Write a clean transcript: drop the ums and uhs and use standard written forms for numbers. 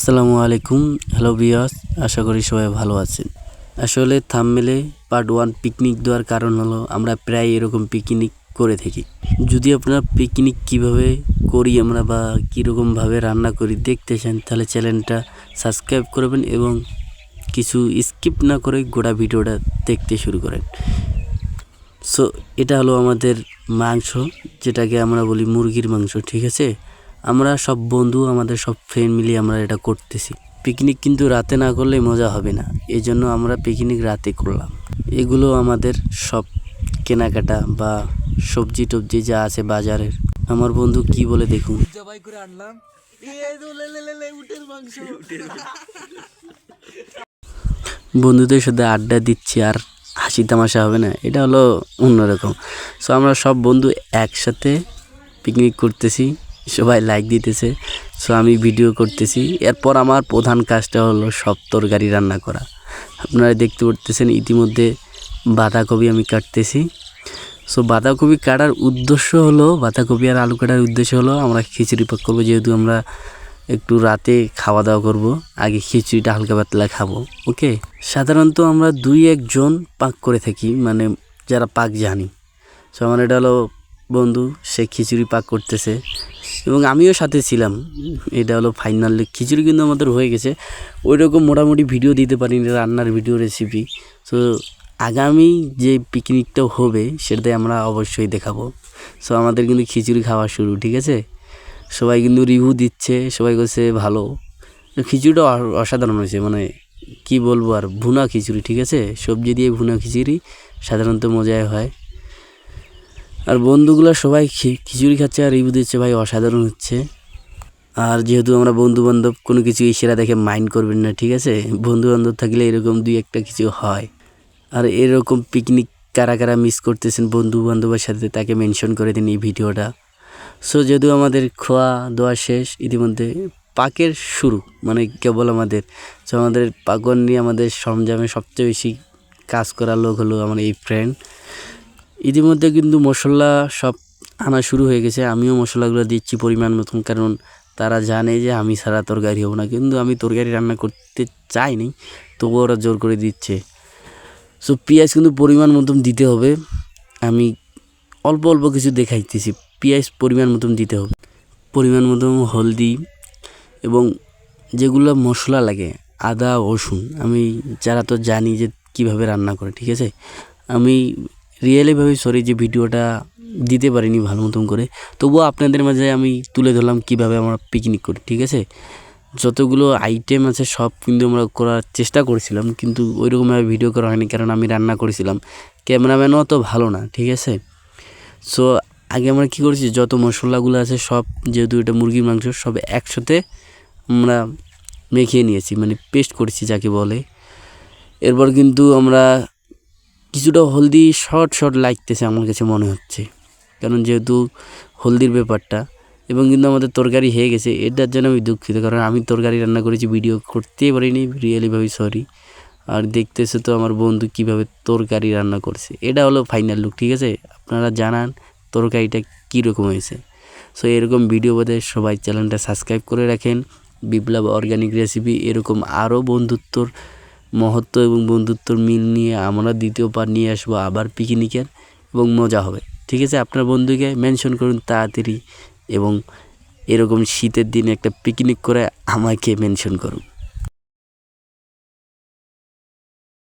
আসসালামু আলাইকুম। Hello viewers, আশা করি সবাই ভালো আছেন। আসলে থাম্বনেলে পার্ট 1 পিকনিক দেওয়ার কারণ হলো আমরা প্রায় এরকম পিকনিক করে থাকি। যদি আপনারা পিকনিক কিভাবে করি আমরা বা কীরকমভাবে রান্না করি দেখতে চান তাহলে চ্যানেলটা সাবস্ক্রাইব করবেন এবং কিছু স্কিপ না করে গোটা ভিডিওটা দেখতে শুরু করেন। সো এটা হলো আমাদের মাংস, যেটাকে আমরা বলি মুরগির মাংস, ঠিক আছে। আমরা সব বন্ধু আমাদের সব ফ্রেন্ড মিলিয়ে আমরা এটা করতেছি। পিকনিক কিন্তু রাতে না করলে মজা হবে না, এই জন্য আমরা পিকনিক রাতে করলাম। এগুলো আমাদের সব কেনাকাটা বা সবজি টবজি যা আছে বাজারের। আমার বন্ধু কি বলে দেখুন। বন্ধুদের সাথে আড্ডা দিচ্ছি আর হাসি তামাশা হবে না, এটা হলো অন্যরকম। সো আমরা সব বন্ধু একসাথে পিকনিক করতেছি, সবাই লাইক দিতেছে। সো আমি ভিডিও করতেছি। এরপর আমার প্রধান কাজটা হলো সব তরকারি রান্না করা। আপনারা দেখতে পারতেছেন ইতিমধ্যে বাঁধাকপি আমি কাটতেছি। সো বাঁধাকপি কাটার উদ্দেশ্য হলো, বাঁধাকপি আর আলু কাটার উদ্দেশ্য হলো আমরা খিচুড়ি পাক করবো, যেহেতু আমরা একটু রাতে খাওয়া দাওয়া করব, আগে খিচুড়িটা হালকা পাতলা খাবো। ওকে, সাধারণত আমরা 2-1 জন পাক করে থাকি, মানে যারা পাক জানি। সো আমার এটা হলো বন্ধু, সে খিচুড়ি পাক করতেছে এবং আমিও সাথে ছিলাম। এটা হলো ফাইনাল খিচুড়ি কিন্তু আমাদের হয়ে গেছে। ওই রকম মোটামুটি ভিডিও দিতে পারিনি, রান্নার ভিডিও রেসিপি। সো আগামী যে পিকনিকটা হবে সেটাতে আমরা অবশ্যই দেখাবো। সো আমাদের কিন্তু খিচুড়ি খাওয়া শুরু, ঠিক আছে। সবাই কিন্তু রিভিউ দিচ্ছে, সবাই বলছে ভালো। খিচুড়িটা অসাধারণ হয়েছে, মানে কি বলবো আর, ভুনা খিচুড়ি, ঠিক আছে। সবজি দিয়ে ভুনা খিচুড়ি সাধারণত মজাই হয়। আর বন্ধুগুলো সবাই খিচুড়ি খাচ্ছে আর রিভিউ দিচ্ছে, ভাই অসাধারণ হচ্ছে। আর যেহেতু আমরা বন্ধু বান্ধব, কোনো কিছু সেরা দেখে মাইন্ড করবেন না, ঠিক আছে। বন্ধু বান্ধব থাকলে এরকম 2-1টা কিছু হয়। আর এরকম পিকনিক কারা কারা মিস করতেছেন বন্ধু বান্ধবের সাথে তাকে মেনশন করে দিন এই ভিডিওটা। সো যেহেতু আমাদের খাওয়া দাওয়া শেষ, ইতিমধ্যে পাকের শুরু, মানে কেবল আমাদের পাকন নিয়ে আমাদের সরঞ্জামে সবচেয়ে বেশি কাজ করা লোক হলো আমার এই ফ্রেন্ড। ইতিমধ্যে কিন্তু মশলা সব আনা শুরু হয়ে গেছে। আমিও মশলাগুলো দিচ্ছি পরিমাণ মতন, কারণ তারা জানে যে আমি ছাড়া তরকারি হবো না। কিন্তু আমি তরকারি রান্না করতে চাইনি, তবুও ওরা জোর করে দিচ্ছে। সো পেঁয়াজ কিন্তু পরিমাণ মতন দিতে হবে। আমি অল্প অল্প কিছু দেখাইতেছি। পেঁয়াজ পরিমাণ মতন দিতে হবে, পরিমাণ মতন হলদি এবং যেগুলো মশলা লাগে আদা রসুন, আমি যারা তো জানি যে কিভাবে রান্না করে, ঠিক আছে। আমি রিয়েলিভাবে সরি যে ভিডিওটা দিতে পারিনি ভালো মতন করে, তবুও আপনাদের মাঝে আমি তুলে ধরলাম কিভাবে আমরা পিকনিক করি, ঠিক আছে। যতগুলো আইটেম আছে সব কিন্তু আমরা করার চেষ্টা করেছিলাম, কিন্তু ওইরকমভাবে ভিডিও করা হয়নি, কারণ আমি রান্না করেছিলাম। ক্যামেরাম্যানও তো ভালো না, ঠিক আছে। সো আগে আমরা কী করেছি, যত মশলাগুলো আছে সব, যেহেতু এটা মুরগির মাংস, সব একসাথে আমরা মেখে নিয়েছি, মানে পেস্ট করেছি যাকে বলে। এরপর কিন্তু আমরা কিছুটা হলদি শর্ট লাগতেছে আমার কাছে মনে হচ্ছে, কারণ যেহেতু হলদির ব্যাপারটা। এবং কিন্তু আমাদের তরকারি হয়ে গেছে, এটার জন্য আমি দুঃখিত, কারণ আমি তরকারি রান্না করেছি, ভিডিও করতেই পারিনি, রিয়েলিভাবে সরি। আর দেখতেছে তো আমার বন্ধু কিভাবে তরকারি রান্না করছে, এটা হলো ফাইনাল লুক, ঠিক আছে। আপনারা জানান তরকারিটা কীরকম হয়েছে। সো এরকম ভিডিও বাদে সবাই চ্যানেলটা সাবস্ক্রাইব করে রাখেন। বিপ্লব অর্গানিক রেসিপি, এরকম আরও বন্ধুত্বর মহত্ব এবং বন্ধুত্বর মিল নিয়ে আমরা দ্বিতীয় পার্ট নিয়ে আসবো আবার পিকনিকের, এবং মজা হবে, ঠিক আছে। আপনার বন্ধুকে মেনশন করুন তাড়াতাড়ি, এবং এরকম শীতের দিনে একটা পিকনিক করে আমাকে মেনশন করুন।